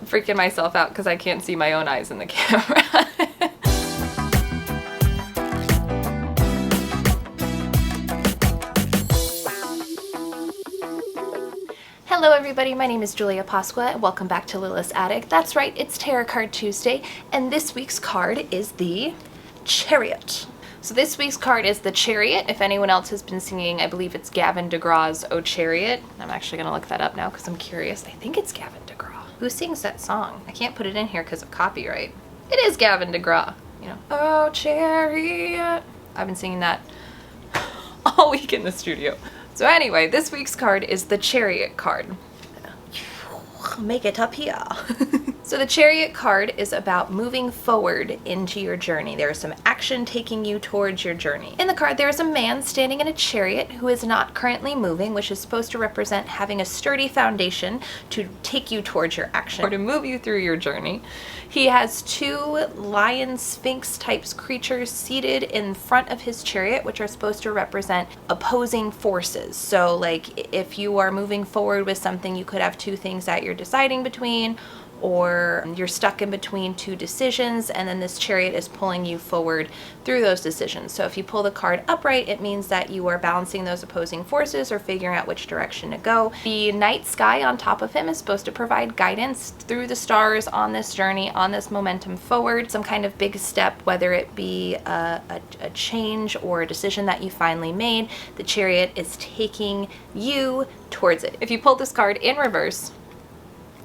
freaking myself out because I can't see my own eyes in the camera. Hello everybody, my name is Julia Pasqua and welcome back to Lilith's Attic. That's right, it's Tarot Card Tuesday, and this week's card is the Chariot. So this week's card is the Chariot. If anyone else has been singing, I believe it's Gavin DeGraw's Oh Chariot. I'm actually going to look that up now because I'm curious. I think it's Gavin DeGraw. Who sings that song? I can't put it in here because of copyright. It is Gavin DeGraw. You know, Oh Chariot. I've been singing that all week in the studio. So anyway, this week's card is the Chariot card. Make it up here. So the Chariot card is about moving forward into your journey. There is some action taking you towards your journey. In the card, there is a man standing in a chariot who is not currently moving, which is supposed to represent having a sturdy foundation to take you towards your action or to move you through your journey. He has two lion sphinx types creatures seated in front of his chariot, which are supposed to represent opposing forces. So like if you are moving forward with something, you could have two things that you're deciding between, or you're stuck in between two decisions, and then this chariot is pulling you forward through those decisions. So if you pull the card upright, it means that you are balancing those opposing forces or figuring out which direction to go. The night sky on top of him is supposed to provide guidance through the stars on this journey, on this momentum forward, some kind of big step, whether it be a change or a decision that you finally made. The chariot is taking you towards it. If you pull this card in reverse,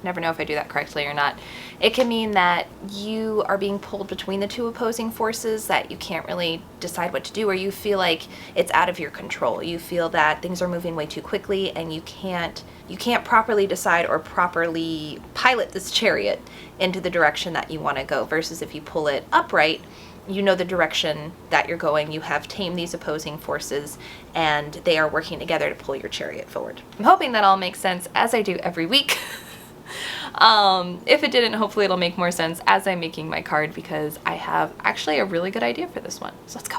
never know if I do that correctly or not, it can mean that you are being pulled between the two opposing forces, that you can't really decide what to do, or you feel like it's out of your control. You feel that things are moving way too quickly and you can't properly decide or properly pilot this chariot into the direction that you want to go. Versus if you pull it upright, you know the direction that you're going. You have tamed these opposing forces and they are working together to pull your chariot forward. I'm hoping that all makes sense, as I do every week. If it didn't, hopefully it'll make more sense as I'm making my card, because I have actually a really good idea for this one. So let's go.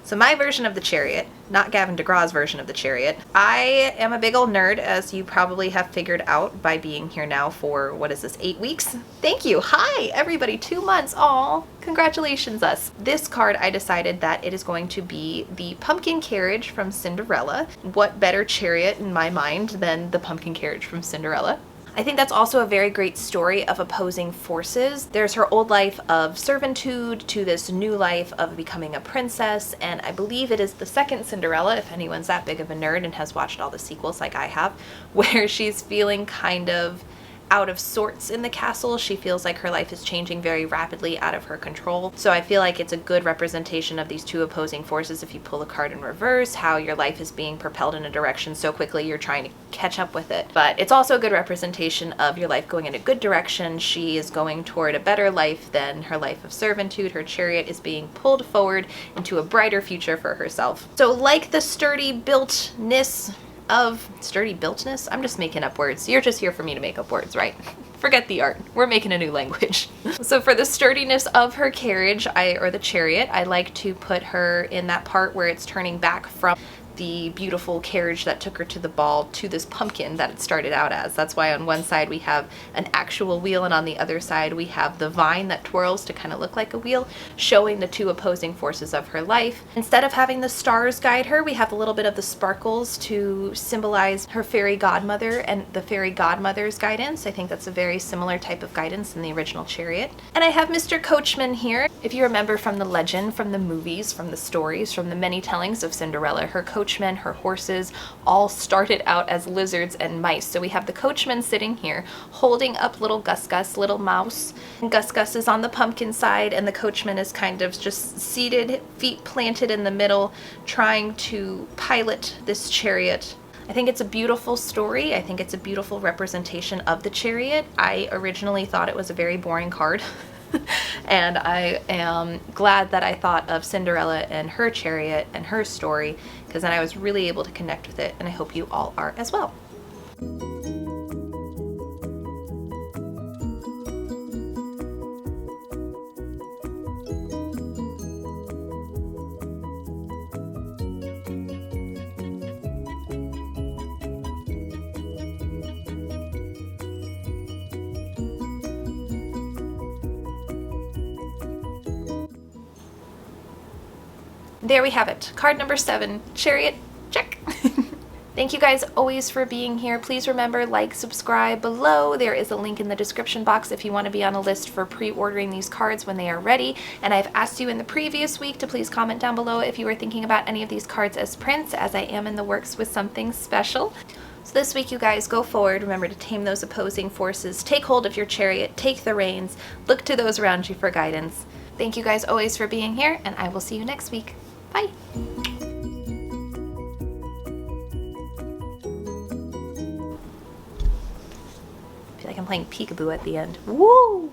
So my version of the Chariot, not Gavin DeGraw's version of the Chariot. I am a big old nerd, as you probably have figured out by being here now for, what is this, 8 weeks? Thank you. Hi, everybody. 2 months. Aw, congratulations us. This card, I decided that it is going to be the pumpkin carriage from Cinderella. What better chariot in my mind than the pumpkin carriage from Cinderella? I think that's also a very great story of opposing forces. There's her old life of servitude to this new life of becoming a princess, and I believe it is the second Cinderella, if anyone's that big of a nerd and has watched all the sequels like I have, where she's feeling kind of out of sorts in the castle. She feels like her life is changing very rapidly, out of her control. So I feel like it's a good representation of these two opposing forces. If you pull the card in reverse, how your life is being propelled in a direction so quickly you're trying to catch up with it. But it's also a good representation of your life going in a good direction. She is going toward a better life than her life of servitude. Her chariot is being pulled forward into a brighter future for herself. So like the sturdy builtness, I'm just making up words. You're just here for me to make up words, right? Forget the art. We're making a new language. So for the sturdiness of her carriage, or the chariot, I like to put her in that part where it's turning back from the beautiful carriage that took her to the ball to this pumpkin that it started out as. That's why on one side we have an actual wheel, and on the other side we have the vine that twirls to kind of look like a wheel, showing the two opposing forces of her life. Instead of having the stars guide her, we have a little bit of the sparkles to symbolize her fairy godmother and the fairy godmother's guidance. I think that's a very similar type of guidance in the original Chariot. And I have Mr. Coachman here. If you remember from the legend, from the movies, from the stories, from the many tellings of Cinderella, her coachmen, her horses, all started out as lizards and mice. So we have the coachman sitting here holding up little Gus Gus, little mouse. And Gus Gus is on the pumpkin side, and the coachman is kind of just seated, feet planted in the middle, trying to pilot this chariot. I think it's a beautiful story. I think it's a beautiful representation of the Chariot. I originally thought it was a very boring card. And I am glad that I thought of Cinderella and her chariot and her story, because then I was really able to connect with it, and I hope you all are as well. there we have it. Card number 7, Chariot, check. Thank you guys always for being here. Please remember, like, subscribe below. There is a link in the description box if you want to be on a list for pre-ordering these cards when they are ready. And I've asked you in the previous week to please comment down below if you were thinking about any of these cards as prints, as I am in the works with something special. So this week, you guys, go forward. Remember to tame those opposing forces. Take hold of your chariot. Take the reins. Look to those around you for guidance. Thank you guys always for being here, and I will see you next week. Bye. I feel like I'm playing peekaboo at the end. Woo!